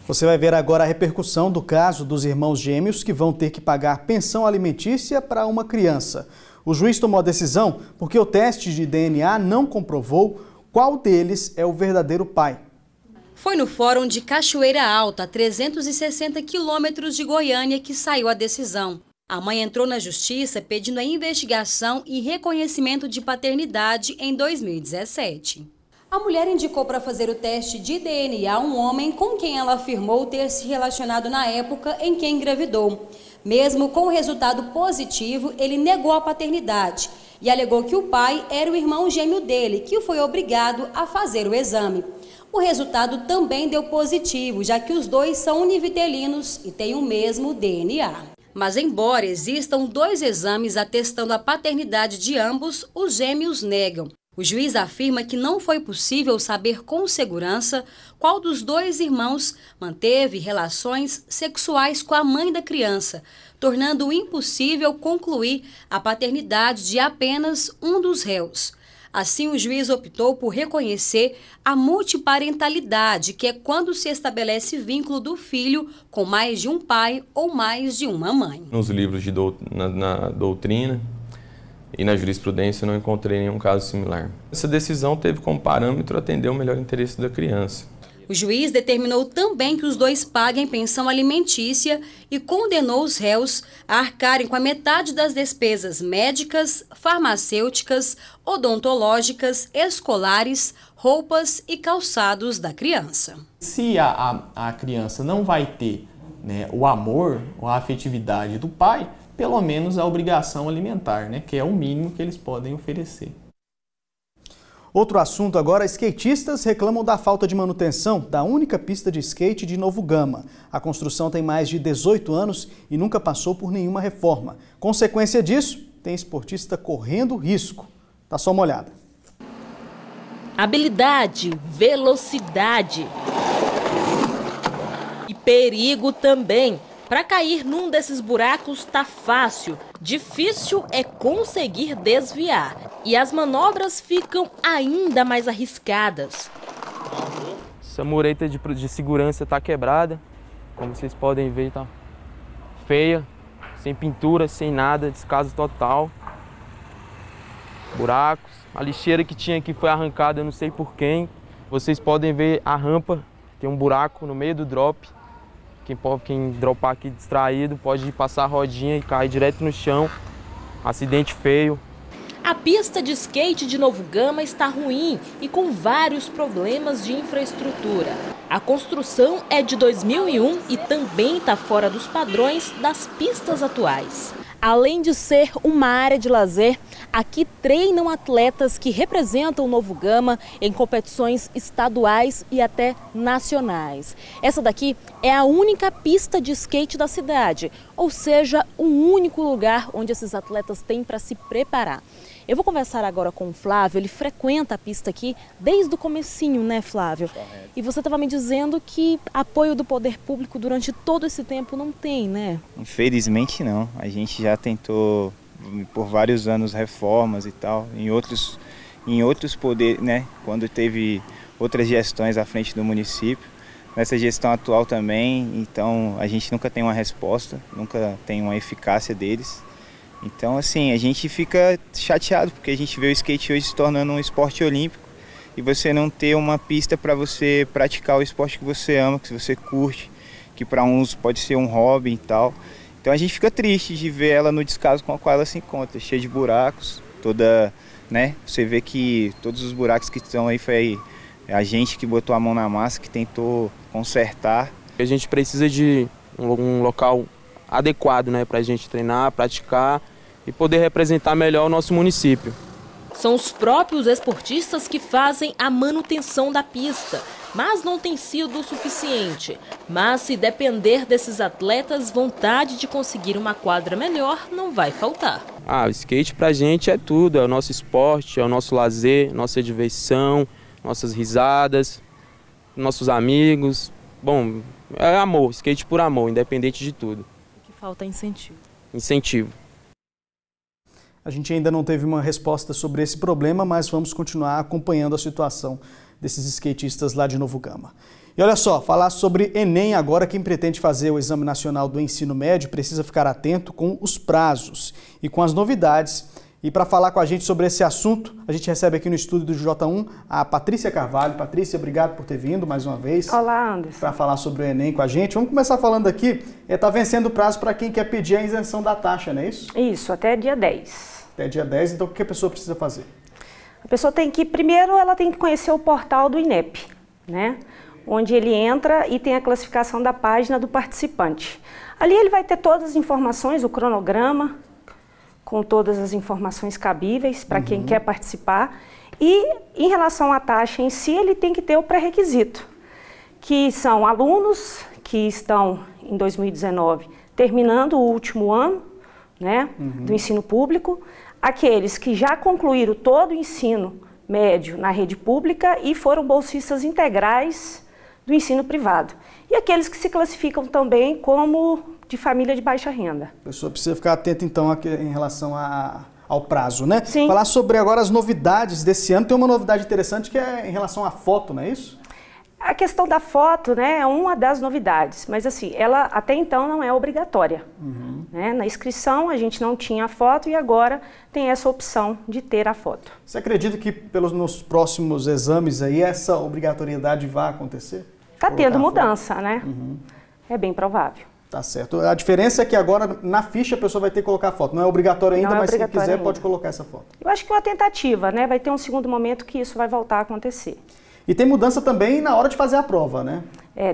Você vai ver agora a repercussão do caso dos irmãos gêmeos que vão ter que pagar pensão alimentícia para uma criança. O juiz tomou a decisão porque o teste de DNA não comprovou qual deles é o verdadeiro pai. Foi no Fórum de Cachoeira Alta, a 360 quilômetros de Goiânia, que saiu a decisão. A mãe entrou na justiça pedindo a investigação e reconhecimento de paternidade em 2017. A mulher indicou para fazer o teste de DNA um homem com quem ela afirmou ter se relacionado na época em que engravidou. Mesmo com o resultado positivo, ele negou a paternidade e alegou que o pai era o irmão gêmeo dele, que foi obrigado a fazer o exame. O resultado também deu positivo, já que os dois são univitelinos e têm o mesmo DNA. Mas embora existam 2 exames atestando a paternidade de ambos, os gêmeos negam. O juiz afirma que não foi possível saber com segurança qual dos 2 irmãos manteve relações sexuais com a mãe da criança, tornando impossível concluir a paternidade de apenas um dos réus. Assim, o juiz optou por reconhecer a multiparentalidade, que é quando se estabelece vínculo do filho com mais de um pai ou mais de uma mãe. Nos livros na doutrina e na jurisprudência eu não encontrei nenhum caso similar. Essa decisão teve como parâmetro atender o melhor interesse da criança. O juiz determinou também que os 2 paguem pensão alimentícia e condenou os réus a arcarem com a metade das despesas médicas, farmacêuticas, odontológicas, escolares, roupas e calçados da criança. Se a criança não vai ter, né, o amor ou a afetividade do pai, pelo menos a obrigação alimentar, né, que é o mínimo que eles podem oferecer. Outro assunto agora, skatistas reclamam da falta de manutenção da única pista de skate de Novo Gama. A construção tem mais de 18 anos e nunca passou por nenhuma reforma. Consequência disso, tem esportista correndo risco. Dá só uma olhada. Habilidade, velocidade e perigo também. Para cair num desses buracos tá fácil, difícil é conseguir desviar. E as manobras ficam ainda mais arriscadas. Essa mureta de segurança está quebrada, como vocês podem ver, tá feia, sem pintura, sem nada, descaso total. Buracos, a lixeira que tinha aqui foi arrancada, eu não sei por quem. Vocês podem ver a rampa, tem um buraco no meio do drop. Quem dropar aqui distraído pode passar a rodinha e cair direto no chão. Acidente feio. A pista de skate de Novo Gama está ruim e com vários problemas de infraestrutura. A construção é de 2001 e também está fora dos padrões das pistas atuais. Além de ser uma área de lazer, aqui treinam atletas que representam Novo Gama em competições estaduais e até nacionais. Essa daqui é a única pista de skate da cidade, ou seja, um único lugar onde esses atletas têm para se preparar. Eu vou conversar agora com o Flávio, ele frequenta a pista aqui desde o comecinho, né, Flávio? Correto. E você estava me dizendo que apoio do poder público durante todo esse tempo não tem, né? Infelizmente não. A gente já tentou por vários anos reformas e tal, em outros poderes, né? Quando teve outras gestões à frente do município. Nessa gestão atual também, então a gente nunca tem uma resposta, nunca tem uma eficácia deles. Então, assim, a gente fica chateado porque a gente vê o skate hoje se tornando um esporte olímpico e você não ter uma pista para você praticar o esporte que você ama, que você curte, que para uns pode ser um hobby e tal. Então a gente fica triste de ver ela no descaso com o qual ela se encontra, cheia de buracos, toda, né? Você vê que todos os buracos que estão aí foi a gente que botou a mão na massa, que tentou consertar. A gente precisa de um local adequado, né, para a gente treinar, praticar e poder representar melhor o nosso município. São os próprios esportistas que fazem a manutenção da pista, mas não tem sido o suficiente. Mas se depender desses atletas, vontade de conseguir uma quadra melhor não vai faltar. O skate pra gente é tudo, é o nosso esporte, é o nosso lazer, nossa diversão, nossas risadas, nossos amigos. Bom, é amor, skate por amor, independente de tudo. Falta incentivo. Incentivo. A gente ainda não teve uma resposta sobre esse problema, mas vamos continuar acompanhando a situação desses skatistas lá de Novo Gama. E olha só, falar sobre Enem agora, quem pretende fazer o Exame Nacional do Ensino Médio precisa ficar atento com os prazos e com as novidades. E para falar com a gente sobre esse assunto, a gente recebe aqui no estúdio do J1 a Patrícia Carvalho. Patrícia, obrigado por ter vindo mais uma vez. Olá, Anderson. Para falar sobre o Enem com a gente. Vamos começar falando aqui, está vencendo o prazo para quem quer pedir a isenção da taxa, não é isso? Isso, até dia 10. Até dia 10, então o que a pessoa precisa fazer? A pessoa tem que, primeiro, ela tem que conhecer o portal do INEP, né? Onde ele entra e tem a classificação da página do participante. Ali ele vai ter todas as informações, o cronograma, com todas as informações cabíveis para quem quer participar. E em relação à taxa em si, ele tem que ter o pré-requisito, que são alunos que estão em 2019 terminando o último ano, né, do ensino público, aqueles que já concluíram todo o ensino médio na rede pública e foram bolsistas integrais do ensino privado. E aqueles que se classificam também como de família de baixa renda. A pessoa precisa ficar atenta, então, aqui, em relação ao prazo, né? Sim. Falar sobre agora as novidades desse ano. Tem uma novidade interessante que é em relação à foto, não é isso? A questão da foto, né, é uma das novidades, mas assim, ela até então não é obrigatória. Né? Na inscrição a gente não tinha a foto e agora tem essa opção de ter a foto. Você acredita que nos próximos exames aí essa obrigatoriedade vai acontecer? Está tendo mudança, né? É bem provável. Tá certo. A diferença é que agora na ficha a pessoa vai ter que colocar a foto. Não é obrigatório ainda, mas se quiser pode colocar essa foto. Eu acho que é uma tentativa, né? Vai ter um segundo momento que isso vai voltar a acontecer. E tem mudança também na hora de fazer a prova, né?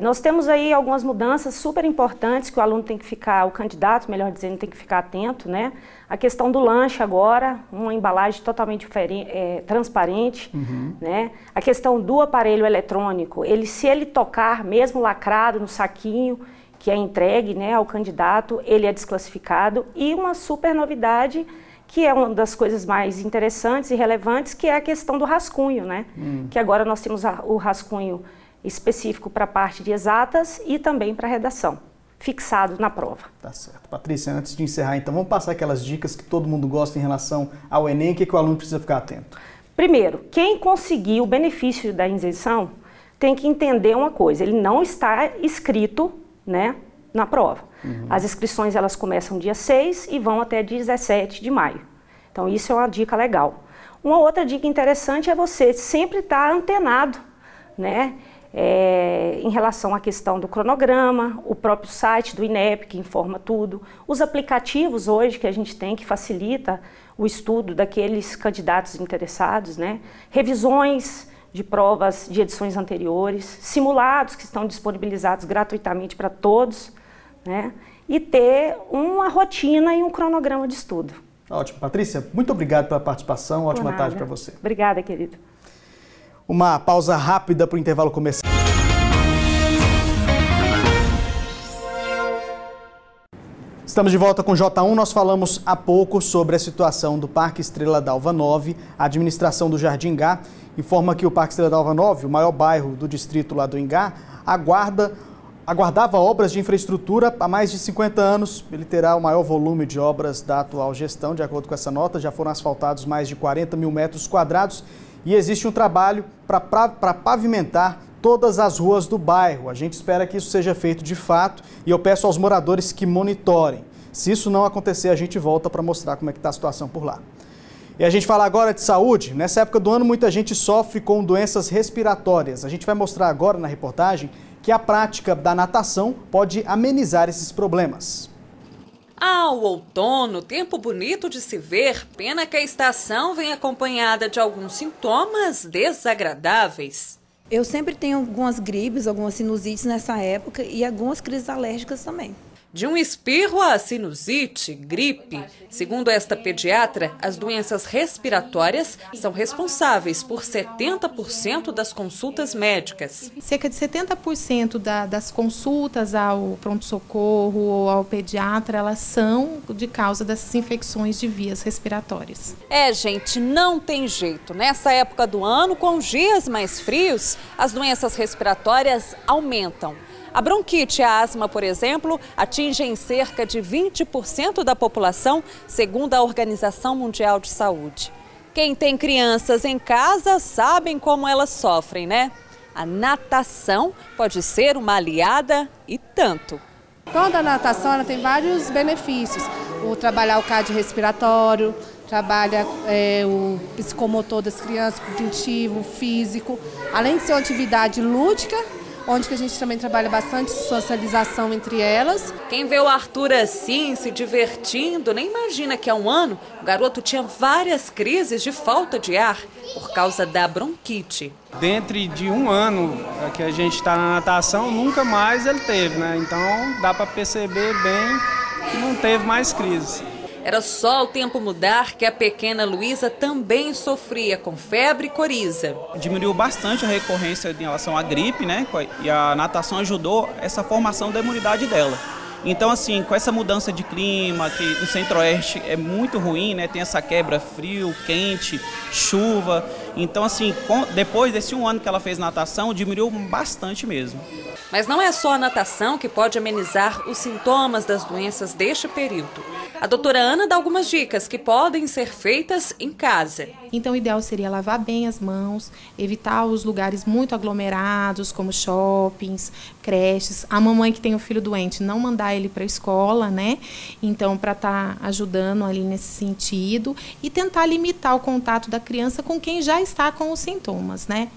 Nós temos aí algumas mudanças super importantes que o aluno tem que ficar, o candidato, melhor dizendo, tem que ficar atento, né? A questão do lanche agora, uma embalagem totalmente diferente, transparente, né? A questão do aparelho eletrônico, se ele tocar, mesmo lacrado no saquinho, que é entregue, né, ao candidato, ele é desclassificado. E uma super novidade, que é uma das coisas mais interessantes e relevantes, que é a questão do rascunho, né? Que agora nós temos o rascunho específico para a parte de exatas e também para a redação, fixado na prova. Tá certo. Patrícia, antes de encerrar, então, vamos passar aquelas dicas que todo mundo gosta em relação ao Enem, o que o aluno precisa ficar atento? Primeiro, quem conseguir o benefício da isenção tem que entender uma coisa, ele não está inscrito, né, na prova. As inscrições elas começam dia 6 e vão até 17 de maio. Então isso é uma dica legal. Uma outra dica interessante é você sempre estar antenado, né, em relação à questão do cronograma, o próprio site do INEP que informa tudo, os aplicativos hoje que a gente tem que facilita o estudo daqueles candidatos interessados, né, revisões de provas de edições anteriores, simulados que estão disponibilizados gratuitamente para todos, né? E ter uma rotina e um cronograma de estudo. Ótimo. Patrícia, muito obrigado pela participação. Ótima tarde para você. Obrigada, querido. Uma pausa rápida para o intervalo comercial. Estamos de volta com o J1. Nós falamos há pouco sobre a situação do Parque Estrela d'Alva 9. A administração do Jardim Ingá informa que o Parque Estrela d'Alva 9, o maior bairro do distrito lá do Ingá, aguardava obras de infraestrutura há mais de 50 anos. Ele terá o maior volume de obras da atual gestão. De acordo com essa nota, já foram asfaltados mais de 40 mil metros quadrados e existe um trabalho para pavimentar todas as ruas do bairro. A gente espera que isso seja feito de fato e eu peço aos moradores que monitorem. Se isso não acontecer, a gente volta para mostrar como é que está a situação por lá. E a gente fala agora de saúde. Nessa época do ano, muita gente sofre com doenças respiratórias. A gente vai mostrar agora na reportagem que a prática da natação pode amenizar esses problemas. O outono, tempo bonito de se ver, pena que a estação vem acompanhada de alguns sintomas desagradáveis. Eu sempre tenho algumas gripes, algumas sinusites nessa época e algumas crises alérgicas também. De um espirro à sinusite, gripe. Segundo esta pediatra, as doenças respiratórias são responsáveis por 70% das consultas médicas. Cerca de 70% das consultas ao pronto-socorro ou ao pediatra, elas são de causa dessas infecções de vias respiratórias. Gente, não tem jeito. Nessa época do ano, com os dias mais frios, as doenças respiratórias aumentam. A bronquite e a asma, por exemplo, atingem cerca de 20% da população, segundo a Organização Mundial de Saúde. Quem tem crianças em casa sabem como elas sofrem, né? A natação pode ser uma aliada e tanto. Toda a natação ela tem vários benefícios. Trabalhar o cardiorrespiratório, trabalha o psicomotor das crianças, cognitivo, físico. Além de ser uma atividade lúdica, onde que a gente também trabalha bastante socialização entre elas. Quem vê o Arthur assim, se divertindo, nem imagina que há um ano o garoto tinha várias crises de falta de ar por causa da bronquite. Dentro de um ano que a gente está na natação, nunca mais ele teve, né? Então dá para perceber bem que não teve mais crises. Era só o tempo mudar que a pequena Luísa também sofria com febre e coriza. Diminuiu bastante a recorrência em relação à gripe, né? E a natação ajudou essa formação da imunidade dela. Então, assim, com essa mudança de clima, que no centro-oeste é muito ruim, né? Tem essa quebra frio, quente, chuva. Então, assim, depois desse um ano que ela fez natação, diminuiu bastante mesmo. Mas não é só a natação que pode amenizar os sintomas das doenças deste período. A doutora Ana dá algumas dicas que podem ser feitas em casa. Então, o ideal seria lavar bem as mãos, evitar os lugares muito aglomerados, como shoppings, creches. A mamãe que tem o filho doente, não mandar ele para a escola, né? Então, para estar ajudando ali nesse sentido e tentar limitar o contato da criança com quem já está com os sintomas, né?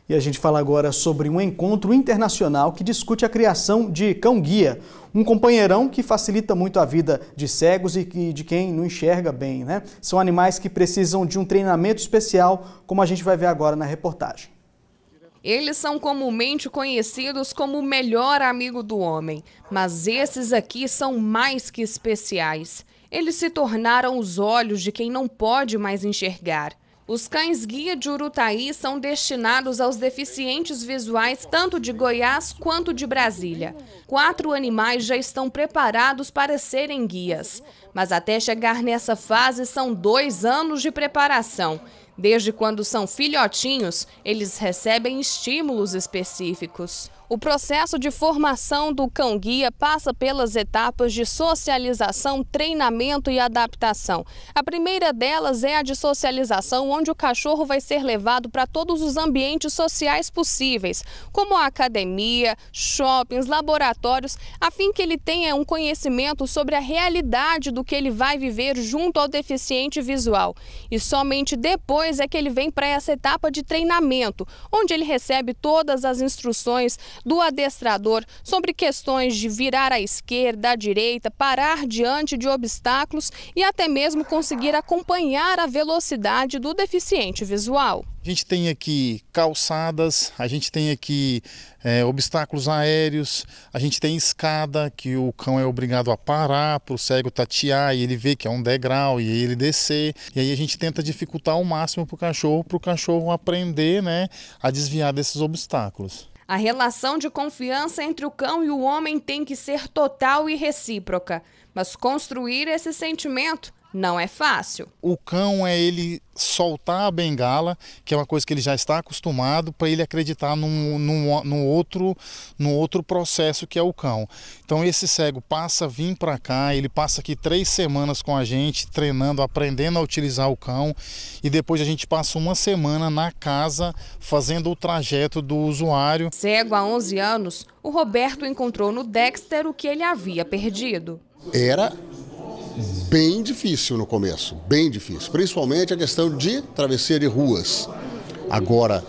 E a gente fala agora sobre um encontro internacional que discute a criação de cão-guia, um companheirão que facilita muito a vida de cegos e de quem não enxerga bem, né? São animais que precisam de um treinamento especial, como a gente vai ver agora na reportagem. Eles são comumente conhecidos como o melhor amigo do homem, mas esses aqui são mais que especiais. Eles se tornaram os olhos de quem não pode mais enxergar. Os cães-guia de Urutaí são destinados aos deficientes visuais tanto de Goiás quanto de Brasília. 4 animais já estão preparados para serem guias, mas até chegar nessa fase são 2 anos de preparação. Desde quando são filhotinhos, eles recebem estímulos específicos. O processo de formação do cão-guia passa pelas etapas de socialização, treinamento e adaptação. A primeira delas é a de socialização, onde o cachorro vai ser levado para todos os ambientes sociais possíveis, como a academia, shoppings, laboratórios, a fim que ele tenha um conhecimento sobre a realidade do que ele vai viver junto ao deficiente visual. E somente depois é que ele vem para essa etapa de treinamento, onde ele recebe todas as instruções do adestrador sobre questões de virar à esquerda, à direita, parar diante de obstáculos e até mesmo conseguir acompanhar a velocidade do deficiente visual. A gente tem aqui calçadas, a gente tem aqui obstáculos aéreos, a gente tem escada que o cão é obrigado a parar para o cego tatear e ele vê que é um degrau e ele descer. E aí a gente tenta dificultar ao máximo para o cachorro aprender, né, a desviar desses obstáculos. A relação de confiança entre o cão e o homem tem que ser total e recíproca, mas construir esse sentimento não é fácil. O cão é ele soltar a bengala, que é uma coisa que ele já está acostumado, para ele acreditar no outro processo que é o cão. Então esse cego passa a vir para cá, ele passa aqui 3 semanas com a gente, treinando, aprendendo a utilizar o cão, e depois a gente passa 1 semana na casa fazendo o trajeto do usuário. Cego há 11 anos, o Roberto encontrou no Dexter o que ele havia perdido. Era bem difícil no começo, bem difícil, principalmente a questão de travessia de ruas. Agora,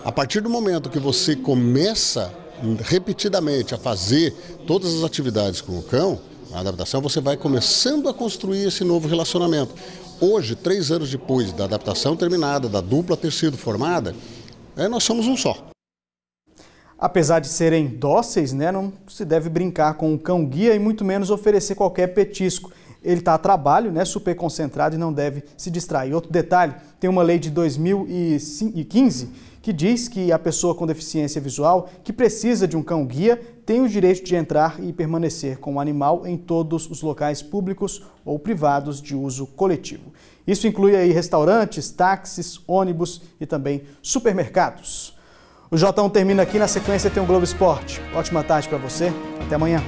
a partir do momento que você começa repetidamente a fazer todas as atividades com o cão, a adaptação, você vai começando a construir esse novo relacionamento. Hoje, 3 anos depois da adaptação terminada, da dupla ter sido formada, nós somos um só. Apesar de serem dóceis, né, não se deve brincar com o cão-guia e muito menos oferecer qualquer petisco. Ele está a trabalho, né, super concentrado e não deve se distrair. Outro detalhe, tem uma lei de 2015 que diz que a pessoa com deficiência visual que precisa de um cão-guia tem o direito de entrar e permanecer com o animal em todos os locais públicos ou privados de uso coletivo. Isso inclui aí restaurantes, táxis, ônibus e também supermercados. O J1 termina aqui, na sequência tem o Globo Esporte. Ótima tarde para você, até amanhã.